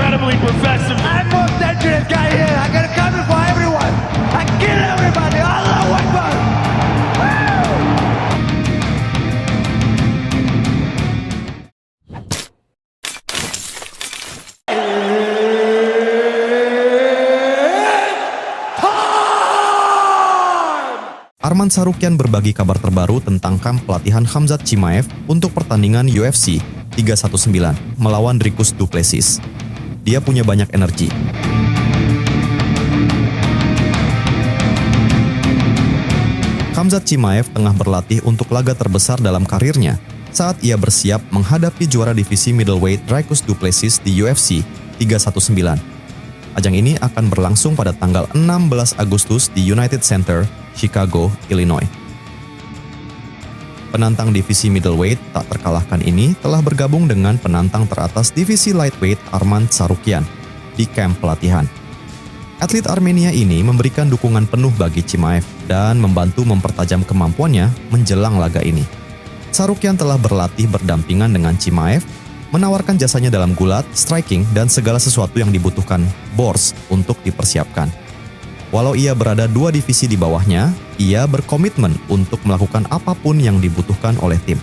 incredibly professional. I'm most dangerous guy here. I'm gonna come for everyone. I kill everybody. Allahu Akbar. Arman Tsarukyan berbagi kabar terbaru tentang kamp pelatihan Khamzat Chimaev untuk pertandingan UFC 319 melawan Dricus Du Plessis. Dia punya banyak energi. Khamzat Chimaev tengah berlatih untuk laga terbesar dalam karirnya saat ia bersiap menghadapi juara divisi middleweight Dricus Du Plessis di UFC 319. Ajang ini akan berlangsung pada tanggal 16 Agustus di United Center, Chicago, Illinois. Penantang divisi middleweight tak terkalahkan ini telah bergabung dengan penantang teratas divisi lightweight Arman Tsarukyan di kamp pelatihan. Atlet Armenia ini memberikan dukungan penuh bagi Chimaev dan membantu mempertajam kemampuannya menjelang laga ini. Tsarukyan telah berlatih berdampingan dengan Chimaev, menawarkan jasanya dalam gulat, striking, dan segala sesuatu yang dibutuhkan Bors untuk dipersiapkan. Walau ia berada 2 divisi di bawahnya, ia berkomitmen untuk melakukan apapun yang dibutuhkan oleh tim.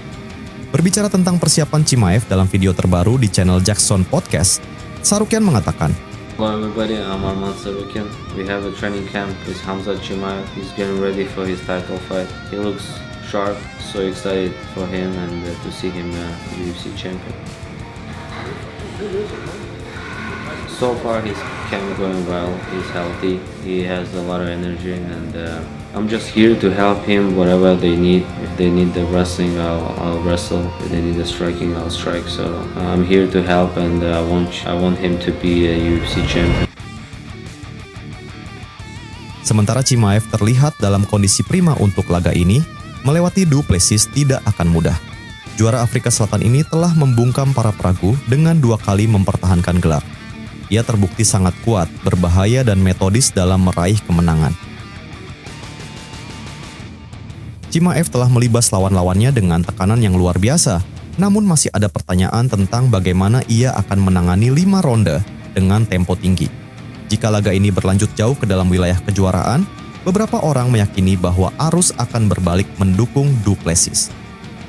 Berbicara tentang persiapan Chimaev dalam video terbaru di channel Jackson Podcast, Tsarukyan mengatakan, Hello everybody, I'm Arman Tsarukyan. We have a training camp with Khamzat Chimaev. He's getting ready for his title fight. He looks sharp, so excited for him and to see him UFC champion. So far his camp going well, he's healthy, he has a lot of energy and I'm just here to help him whatever they need. If they need the wrestling, I'll wrestle. If they need the striking, I'll strike. So I'm here to help and I want him to be a UFC champion. sementara Chimaev terlihat dalam kondisi prima untuk laga ini, melewati Du Plessis tidak akan mudah. Juara Afrika Selatan ini telah membungkam para peragu dengan 2 kali mempertahankan gelar. Ia terbukti sangat kuat, berbahaya dan metodis dalam meraih kemenangan. Chimaev telah melibas lawan-lawannya dengan tekanan yang luar biasa, namun masih ada pertanyaan tentang bagaimana ia akan menangani 5 ronde dengan tempo tinggi. Jika laga ini berlanjut jauh ke dalam wilayah kejuaraan, beberapa orang meyakini bahwa arus akan berbalik mendukung Du Plessis.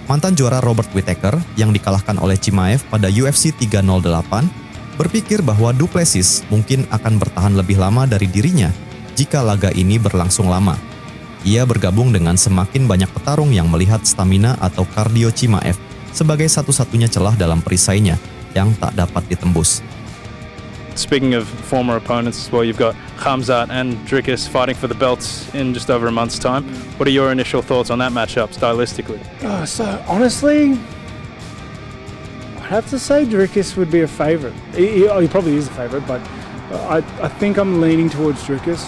Mantan juara Robert Whittaker yang dikalahkan oleh Chimaev pada UFC 308 berpikir bahwa Du Plessis mungkin akan bertahan lebih lama dari dirinya jika laga ini berlangsung lama. Ia bergabung dengan semakin banyak petarung yang melihat stamina atau kardio Chimaev sebagai satu-satunya celah dalam perisainya yang tak dapat ditembus. Speaking of former opponents as well, you've got Khamzat and Dricus fighting for the belts in just over a month's time. What are your initial thoughts on that matchup stylistically? So honestly, I'd have to say Dricus would be a favourite. He probably is a favourite, but I think I'm leaning towards Dricus.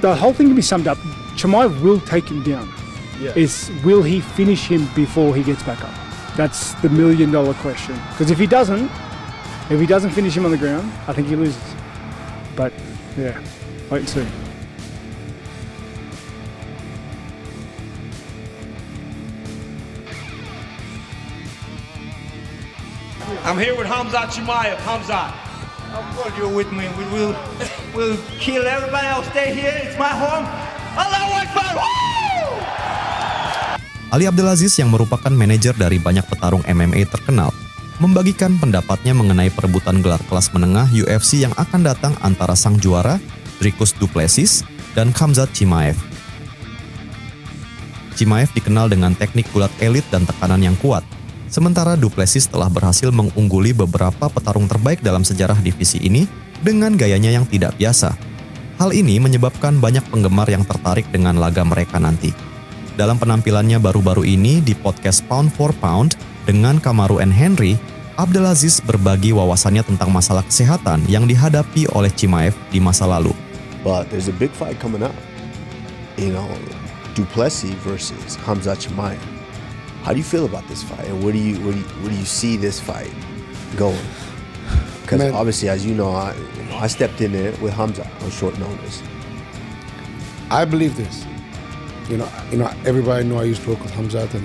The whole thing can be summed up. Chimaev will take him down. Yeah. Will he finish him before he gets back up? That's the $1 million question. Because if he doesn't finish him on the ground, I think he loses. But yeah, wait and see. I'm here with Khamzat Chimaev. Khamzat. Of course you're with me. We'll kill everybody. I'll stay here. It's my home. Allahu Akbar. Woo! Ali Abdelaziz yang merupakan manajer dari banyak petarung MMA terkenal, membagikan pendapatnya mengenai perebutan gelar kelas menengah UFC yang akan datang antara sang juara, Dricus Du Plessis, dan Khamzat Chimaev. Chimaev dikenal dengan teknik gulat elit dan tekanan yang kuat, sementara Du Plessis telah berhasil mengungguli beberapa petarung terbaik dalam sejarah divisi ini dengan gayanya yang tidak biasa. Hal ini menyebabkan banyak penggemar yang tertarik dengan laga mereka nanti. Dalam penampilannya baru-baru ini di podcast Pound for Pound dengan Kamaru and Henry, Abdelaziz berbagi wawasannya tentang masalah kesehatan yang dihadapi oleh Chimaev di masa lalu. But there's a big fight coming up. Du Plessis versus Khamzat Chimaev. How do you feel about this fight, and where do you see this fight going? Because obviously, as you know, I stepped in there with Khamzat on short notice. I believe this. You know, everybody know I used to work with Khamzat, and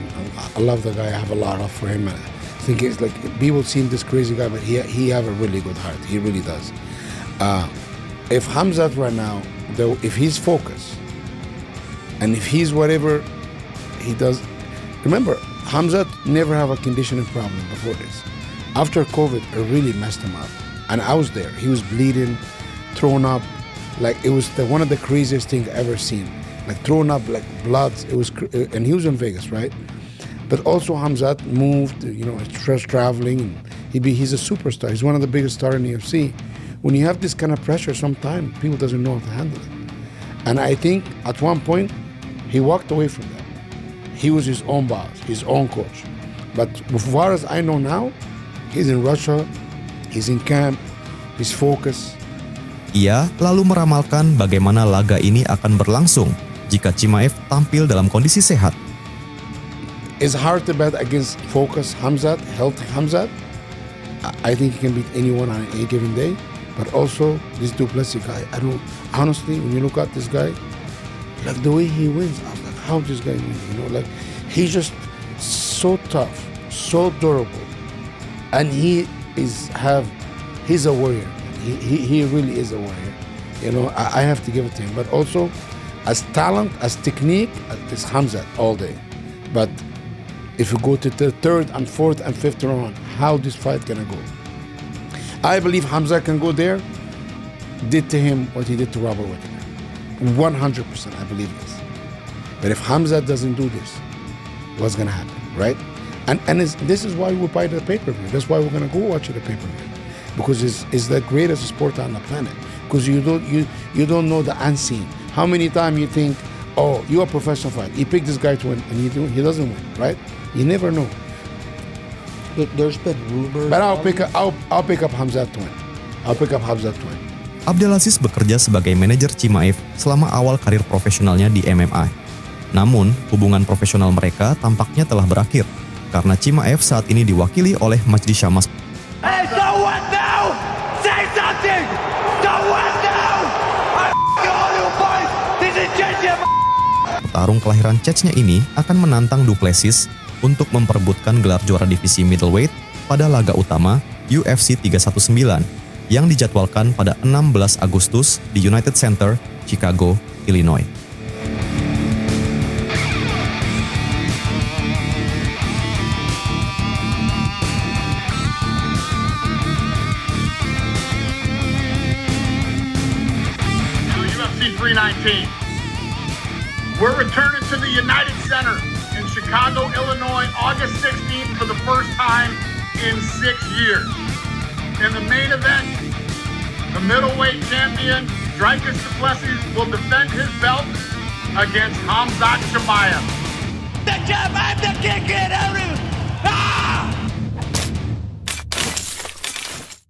I love the guy. I have a lot of for him. think it's like people seem this crazy guy, but he have a really good heart. He really does. If Khamzat right now, though, if he's focused, and if he's whatever he does, remember Khamzat never have a conditioning problem before this. After COVID, it really messed him up, and I was there. He was bleeding, thrown up, like it was one of the craziest things I ever seen. Like thrown up like blood. It was, and he was in Vegas, right? But also Khamzat moved, stress traveling. And he's a superstar. He's one of the biggest stars in the UFC. When you have this kind of pressure, sometimes people doesn't know how to handle it. And I think at one point he walked away from that. He was his own boss, his own coach. But as far as I know now, he's in Russia, he's in camp, he's focused. Ia lalu meramalkan bagaimana laga ini akan berlangsung jika Chimaev tampil dalam kondisi sehat. It's hard to bet against focus Khamzat, healthy Khamzat. I think he can beat anyone on any given day. But also, this Du Plessis guy, honestly, when you look at this guy, like the way he wins, I was like, how this guy wins? Like he's just so tough, so durable. And he's a warrior. He really is a warrior. I have to give it to him. But also, as talent, as technique, it's Khamzat all day. But if you go to the third and fourth and fifth round, how this fight gonna go? I believe Khamzat can go there, did to him what he did to Robert Whittaker. 100%, I believe this. But if Khamzat doesn't do this, what's gonna happen, right? And this is why we buy the pay-per-view. That's why we're gonna go watch the pay-per-view. Because it's the greatest sport on the planet. Because you don't know the unseen. How many times you think, oh, you're a professional fighter, you pick this guy to win, and he doesn't win, right? You never know. There's been rumors. But I'll pick up Khamzat to win. I'll pick up Khamzat to win. Abdelaziz bekerja sebagai manajer Chimaev selama awal karir profesionalnya di MMA. Namun, hubungan profesional mereka tampaknya telah berakhir karena Chimaev saat ini diwakili oleh Majdi Shammas. Hey, so what now? Say something! So what now? I'm all you boys! This is Chechnya! Petarung kelahiran Chechnya ini akan menantang Du Plessis untuk memperebutkan gelar juara divisi middleweight pada laga utama UFC 319 yang dijadwalkan pada 16 Agustus di United Center, Chicago, Illinois. UFC 319. We're returning to the United Center in Chicago, Illinois, August 16th for the first time in 6 years. In the main event, the middleweight champion, Dricus Du Plessis, will defend his belt against Khamzat Chimaev. The champ, I'm the